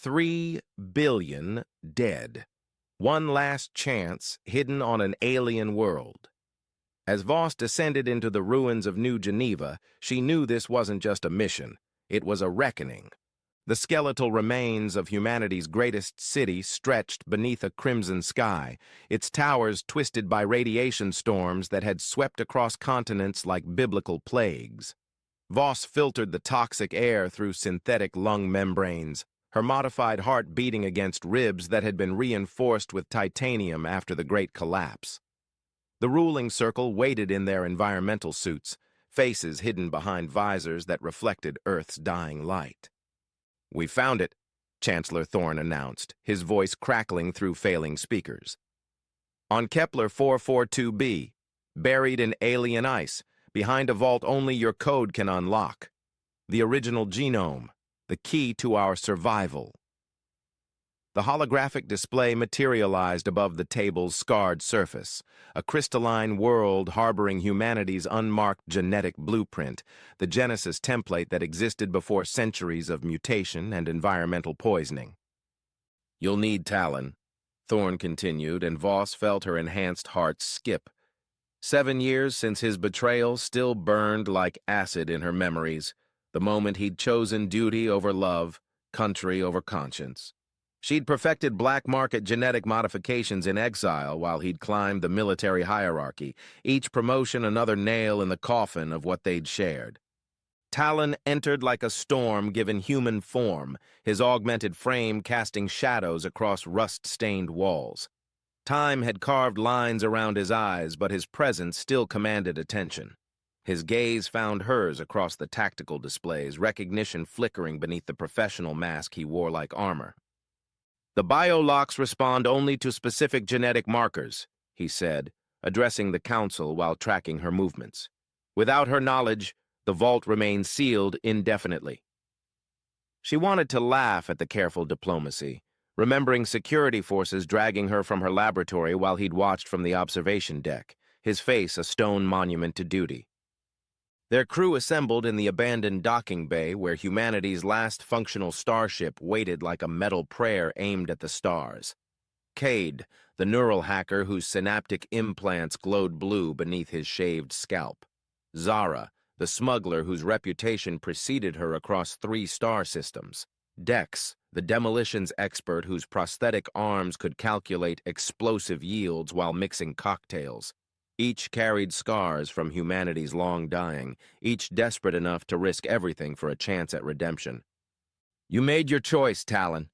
3 billion dead. One last chance hidden on an alien world. As Voss descended into the ruins of New Geneva, she knew this wasn't just a mission. It was a reckoning. The skeletal remains of humanity's greatest city stretched beneath a crimson sky, its towers twisted by radiation storms that had swept across continents like biblical plagues. Voss filtered the toxic air through synthetic lung membranes, her modified heart beating against ribs that had been reinforced with titanium after the Great Collapse. The ruling circle waited in their environmental suits, faces hidden behind visors that reflected Earth's dying light. "We found it," Chancellor Thorne announced, his voice crackling through failing speakers. "On Kepler 442b, buried in alien ice, behind a vault only your code can unlock. The original genome, the key to our survival." The holographic display materialized above the table's scarred surface, a crystalline world harboring humanity's unmarked genetic blueprint, the Genesis template that existed before centuries of mutation and environmental poisoning. "You'll need Talon," Thorne continued, and Voss felt her enhanced heart skip. 7 years since his betrayal still burned like acid in her memories, the moment he'd chosen duty over love, country over conscience. She'd perfected black market genetic modifications in exile while he'd climbed the military hierarchy, each promotion another nail in the coffin of what they'd shared. Talon entered like a storm given human form, his augmented frame casting shadows across rust-stained walls. Time had carved lines around his eyes, but his presence still commanded attention. His gaze found hers across the tactical displays, recognition flickering beneath the professional mask he wore like armor. "The biolocks respond only to specific genetic markers," he said, addressing the council while tracking her movements. "Without her knowledge, the vault remains sealed indefinitely." She wanted to laugh at the careful diplomacy, remembering security forces dragging her from her laboratory while he'd watched from the observation deck, his face a stone monument to duty. Their crew assembled in the abandoned docking bay where humanity's last functional starship waited like a metal prayer aimed at the stars. Cade, the neural hacker whose synaptic implants glowed blue beneath his shaved scalp. Zara, the smuggler whose reputation preceded her across 3 star systems. Dex, the demolitions expert whose prosthetic arms could calculate explosive yields while mixing cocktails. Each carried scars from humanity's long dying, each desperate enough to risk everything for a chance at redemption. "You made your choice, Talon,"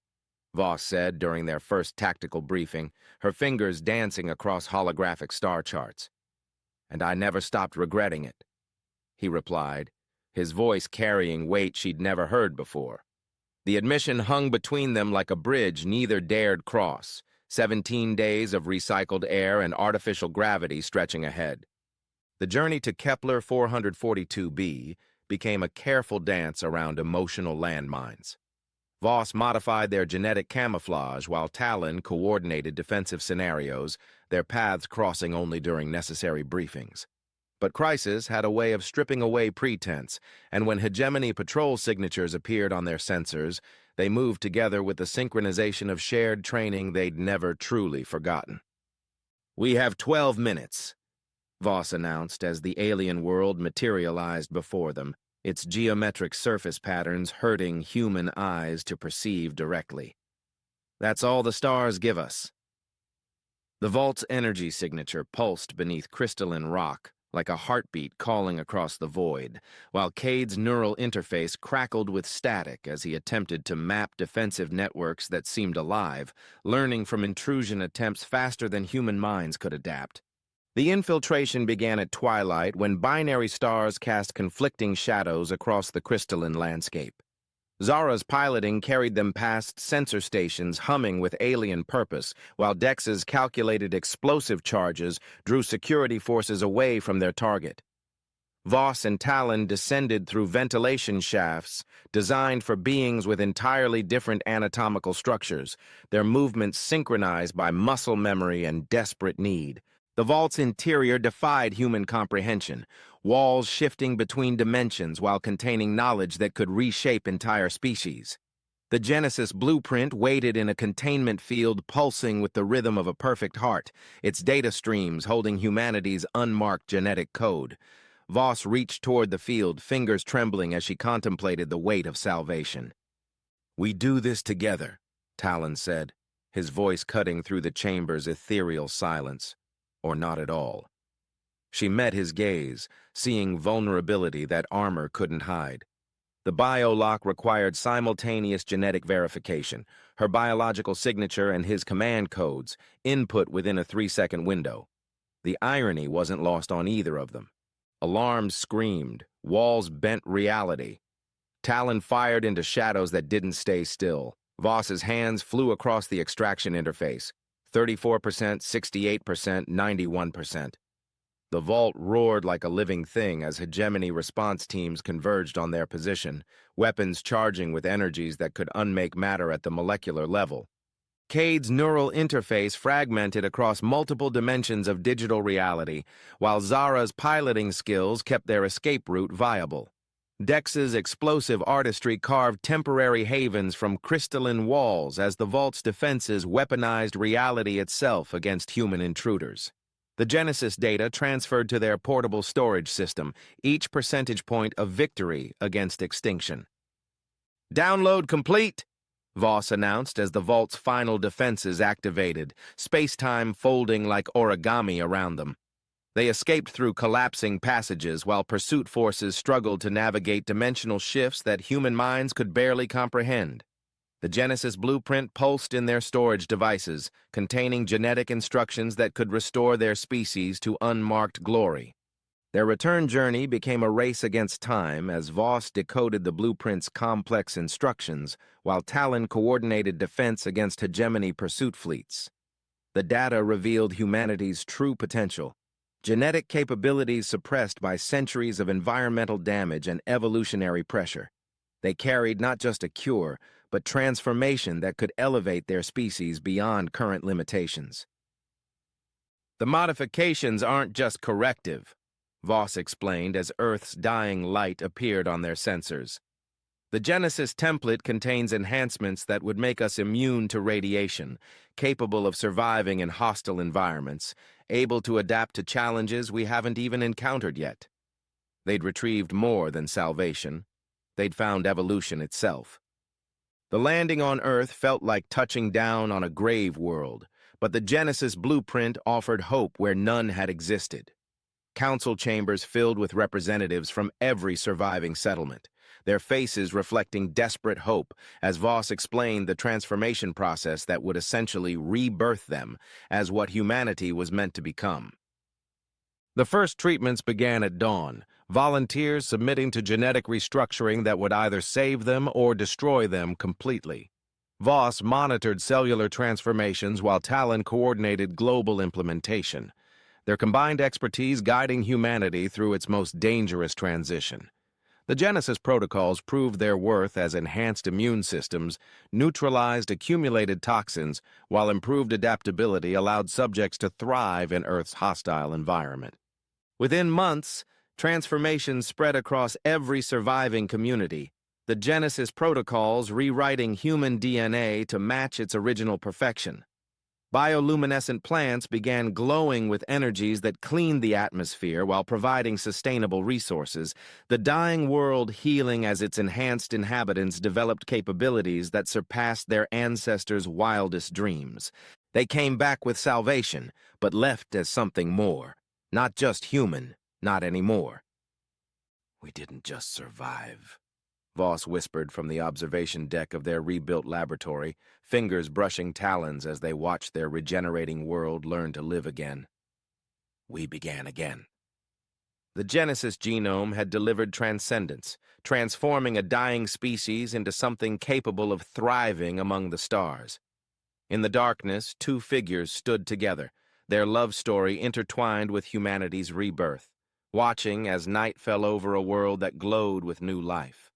Voss said during their first tactical briefing, her fingers dancing across holographic star charts. "And I never stopped regretting it," he replied, his voice carrying weight she'd never heard before. The admission hung between them like a bridge neither dared cross. 17 days of recycled air and artificial gravity stretching ahead. The journey to Kepler 442b became a careful dance around emotional landmines. Voss modified their genetic camouflage while Talon coordinated defensive scenarios, their paths crossing only during necessary briefings. But Crisis had a way of stripping away pretense, and when hegemony patrol signatures appeared on their sensors, they moved together with the synchronization of shared training they'd never truly forgotten. "We have 12 minutes, Voss announced as the alien world materialized before them, its geometric surface patterns hurting human eyes to perceive directly. "That's all the stars give us." The vault's energy signature pulsed beneath crystalline rock, like a heartbeat calling across the void, while Cade's neural interface crackled with static as he attempted to map defensive networks that seemed alive, learning from intrusion attempts faster than human minds could adapt. The infiltration began at twilight when binary stars cast conflicting shadows across the crystalline landscape. Zara's piloting carried them past sensor stations humming with alien purpose, while Dex's calculated explosive charges drew security forces away from their target. Voss and Talon descended through ventilation shafts designed for beings with entirely different anatomical structures, their movements synchronized by muscle memory and desperate need. The vault's interior defied human comprehension, walls shifting between dimensions while containing knowledge that could reshape entire species. The Genesis blueprint waited in a containment field pulsing with the rhythm of a perfect heart, its data streams holding humanity's unmarked genetic code. Voss reached toward the field, fingers trembling as she contemplated the weight of salvation. "We do this together," Talon said, his voice cutting through the chamber's ethereal silence. Or not at all. She met his gaze, seeing vulnerability that armor couldn't hide. The biolock required simultaneous genetic verification, her biological signature and his command codes, input within a 3-second window. The irony wasn't lost on either of them. Alarms screamed, walls bent reality. Talon fired into shadows that didn't stay still. Voss's hands flew across the extraction interface. 34%, 68%, 91%. The vault roared like a living thing as hegemony response teams converged on their position, weapons charging with energies that could unmake matter at the molecular level. Cade's neural interface fragmented across multiple dimensions of digital reality, while Zara's piloting skills kept their escape route viable. Dex's explosive artistry carved temporary havens from crystalline walls as the vault's defenses weaponized reality itself against human intruders. The Genesis data transferred to their portable storage system, each percentage point a victory against extinction. "Download complete," Voss announced as the vault's final defenses activated, space-time folding like origami around them. They escaped through collapsing passages while pursuit forces struggled to navigate dimensional shifts that human minds could barely comprehend. The Genesis blueprint pulsed in their storage devices, containing genetic instructions that could restore their species to unmarked glory. Their return journey became a race against time as Voss decoded the blueprint's complex instructions, while Talon coordinated defense against hegemony pursuit fleets. The data revealed humanity's true potential. Genetic capabilities suppressed by centuries of environmental damage and evolutionary pressure. They carried not just a cure, but transformation that could elevate their species beyond current limitations. "The modifications aren't just corrective," Voss explained as Earth's dying light appeared on their sensors. "The Genesis template contains enhancements that would make us immune to radiation, capable of surviving in hostile environments, able to adapt to challenges we haven't even encountered yet." They'd retrieved more than salvation. They'd found evolution itself. The landing on Earth felt like touching down on a grave world, but the Genesis blueprint offered hope where none had existed. Council chambers filled with representatives from every surviving settlement, their faces reflecting desperate hope as Voss explained the transformation process that would essentially rebirth them as what humanity was meant to become. The first treatments began at dawn, volunteers submitting to genetic restructuring that would either save them or destroy them completely. Voss monitored cellular transformations while Talon coordinated global implementation, their combined expertise guiding humanity through its most dangerous transition. The Genesis protocols proved their worth as enhanced immune systems, neutralized accumulated toxins, while improved adaptability allowed subjects to thrive in Earth's hostile environment. Within months, transformations spread across every surviving community, the Genesis protocols rewriting human DNA to match its original perfection. Bioluminescent plants began glowing with energies that cleaned the atmosphere while providing sustainable resources, the dying world healing as its enhanced inhabitants developed capabilities that surpassed their ancestors' wildest dreams. They came back with salvation, but left as something more. Not just human, not anymore. "We didn't just survive," Voss whispered from the observation deck of their rebuilt laboratory, fingers brushing talons as they watched their regenerating world learn to live again. "We began again." The Genesis genome had delivered transcendence, transforming a dying species into something capable of thriving among the stars. In the darkness, two figures stood together, their love story intertwined with humanity's rebirth, watching as night fell over a world that glowed with new life.